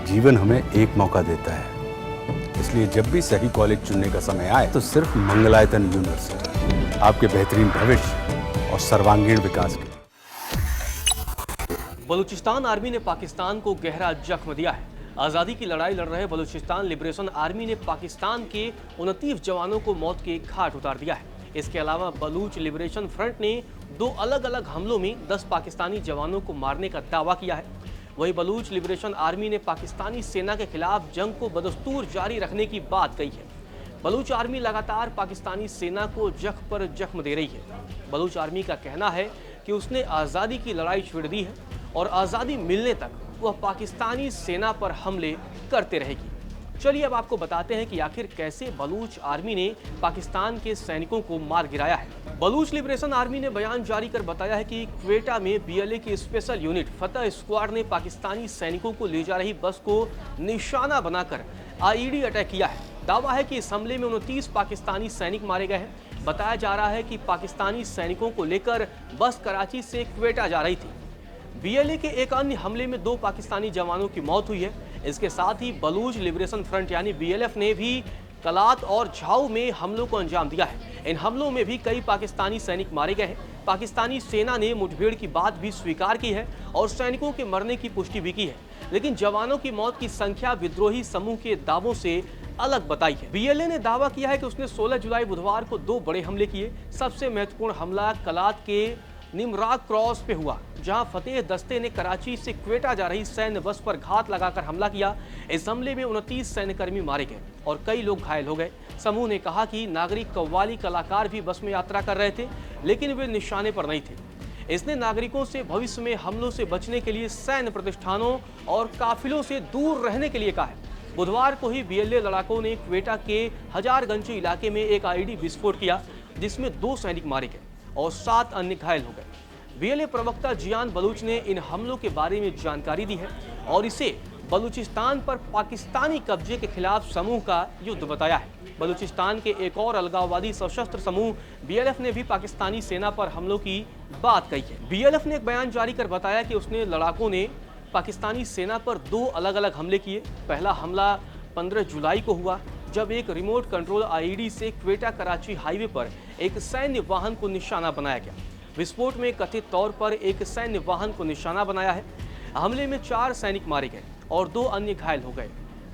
जीवन हमें एक मौका देता है, इसलिए जब भी सही कॉलेज चुनने का समय आए तो सिर्फ मंगलायतन यूनिवर्सिटी आपके बेहतरीन भविष्य और सर्वांगीण विकास के। बलूचिस्तान आर्मी ने पाकिस्तान को गहरा जख्म दिया है। आज़ादी की लड़ाई लड़ रहे बलूचिस्तान लिबरेशन आर्मी ने पाकिस्तान के 29 जवानों को मौत के घाट उतार दिया है। इसके अलावा बलूच लिबरेशन फ्रंट ने 2 अलग अलग हमलों में 10 पाकिस्तानी जवानों को मारने का दावा किया है। वहीं बलूच लिबरेशन आर्मी ने पाकिस्तानी सेना के खिलाफ जंग को बदस्तूर जारी रखने की बात कही है। बलूच आर्मी लगातार पाकिस्तानी सेना को जख्म पर जख्म दे रही है। बलूच आर्मी का कहना है कि उसने आज़ादी की लड़ाई छेड़ दी है और आज़ादी मिलने तक वह पाकिस्तानी सेना पर हमले करते रहेगी। चलिए अब आपको बताते हैं कि आखिर कैसे बलूच आर्मी ने पाकिस्तान के सैनिकों को मार गिराया है। बलूच लिबरेशन आर्मी ने बयान जारी कर बताया है कि क्वेटा में बीएलए की स्पेशल यूनिट फतह स्क्वाड ने पाकिस्तानी सैनिकों को ले जा रही बस को निशाना बनाकर आईईडी अटैक किया है। दावा है कि इस हमले में 29 पाकिस्तानी सैनिक मारे गए हैं। बताया जा रहा है कि पाकिस्तानी सैनिकों को लेकर बस कराची से क्वेटा जा रही थी। बीएलए के एक अन्य हमले में 2 पाकिस्तानी जवानों की मौत हुई है। इसके साथ ही बलूच लिबरेशन फ्रंट यानी बीएलएफ ने भी कलात और झाऊ में हमलों को अंजाम दिया है। इन हमलों में भी कई पाकिस्तानी सैनिक मारे गए हैं। पाकिस्तानी सेना ने मुठभेड़ की बात भी स्वीकार की है और सैनिकों के मरने की पुष्टि भी की है, लेकिन जवानों की मौत की संख्या विद्रोही समूह के दावों से अलग बताई है। बीएलए ने दावा किया है कि उसने 16 जुलाई बुधवार को 2 बड़े हमले किए। सबसे महत्वपूर्ण हमला कलात के निमराग क्रॉस पे हुआ, जहां फतेह दस्ते ने कराची से क्वेटा जा रही सैन्य बस पर घात लगाकर हमला किया। इस हमले में 29 सैन्यकर्मी मारे गए और कई लोग घायल हो गए। समूह ने कहा कि नागरिक कव्वाली कलाकार भी बस में यात्रा कर रहे थे, लेकिन वे निशाने पर नहीं थे। इसने नागरिकों से भविष्य में हमलों से बचने के लिए सैन्य प्रतिष्ठानों और काफिलों से दूर रहने के लिए कहा है। बुधवार को ही बीएलए लड़ाकों ने क्वेटा के हजारगंज इलाके में एक आईईडी विस्फोट किया, जिसमें 2 सैनिक मारे गए और 7 अन्य घायल हो गए। बीएलए प्रवक्ता जियान बलूच ने इन हमलों के बारे में जानकारी दी है और इसे बलूचिस्तान पर पाकिस्तानी कब्जे के खिलाफ समूह का युद्ध बताया है। बलूचिस्तान के एक और अलगाववादी सशस्त्र समूह बीएलएफ ने भी पाकिस्तानी सेना पर हमलों की बात कही है। बीएलएफ ने एक बयान जारी कर बताया कि उसने लड़ाकों ने पाकिस्तानी सेना पर 2 अलग अलग हमले किए। पहला हमला 15 जुलाई को हुआ, जब एक रिमोट कंट्रोल आईईडी से क्वेटा कराची हाईवे पर एक सैन्य वाहन को निशाना बनाया गया। विस्फोट में कथित तौर पर एक सैन्य वाहन को निशाना बनाया है। हमले में 4 सैनिक मारे गए और 2 अन्य घायल हो गए।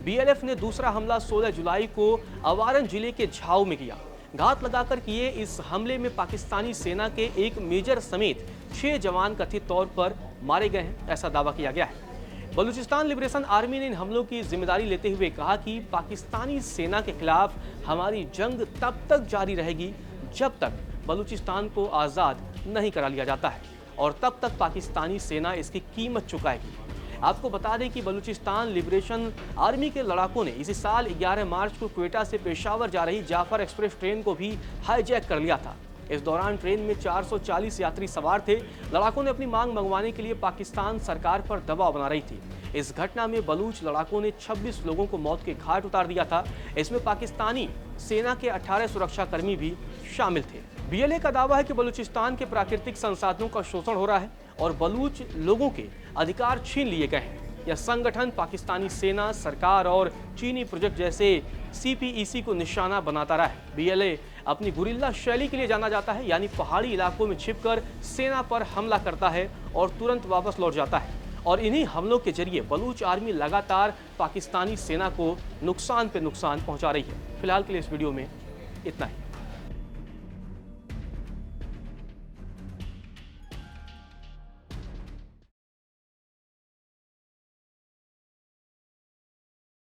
बीएलएफ ने दूसरा हमला 16 जुलाई को अवारन जिले के झाऊ में किया। घात लगाकर किए इस हमले में पाकिस्तानी सेना के एक मेजर समेत 6 जवान कथित तौर पर मारे गए हैं, ऐसा दावा किया गया है। बलूचिस्तान लिबरेशन आर्मी ने इन हमलों की जिम्मेदारी लेते हुए कहा कि पाकिस्तानी सेना के खिलाफ हमारी जंग तब तक जारी रहेगी जब तक बलूचिस्तान को आज़ाद नहीं करा लिया जाता है और तब तक पाकिस्तानी सेना इसकी कीमत चुकाएगी। आपको बता दें कि बलूचिस्तान लिबरेशन आर्मी के लड़ाकों ने इसी साल 11 मार्च को क्वेटा से पेशावर जा रही जाफर एक्सप्रेस ट्रेन को भी हाईजैक कर लिया था। इस दौरान ट्रेन में 440 यात्री सवार थे। लड़ाकों ने अपनी मांग मंगवाने के लिए पाकिस्तान सरकार पर दबाव बना रही थी। इस घटना में बलूच लड़ाकों ने 26 लोगों को मौत के घाट उतार दिया था। इसमें पाकिस्तानी सेना के 18 सुरक्षाकर्मी भी शामिल थे। बीएलए का दावा है कि बलूचिस्तान के प्राकृतिक संसाधनों का शोषण हो रहा है और बलूच लोगों के अधिकार छीन लिए गए हैं। यह संगठन पाकिस्तानी सेना, सरकार और चीनी प्रोजेक्ट जैसे सीपीईसी को निशाना बनाता रहा है। बीएलए अपनी गुरिल्ला शैली के लिए जाना जाता है, यानी पहाड़ी इलाकों में छिपकर सेना पर हमला करता है और तुरंत वापस लौट जाता है। और इन्हीं हमलों के जरिए बलूच आर्मी लगातार पाकिस्तानी सेना को नुकसान पे नुकसान पहुंचा रही है। फिलहाल के लिए इस वीडियो में इतना ही।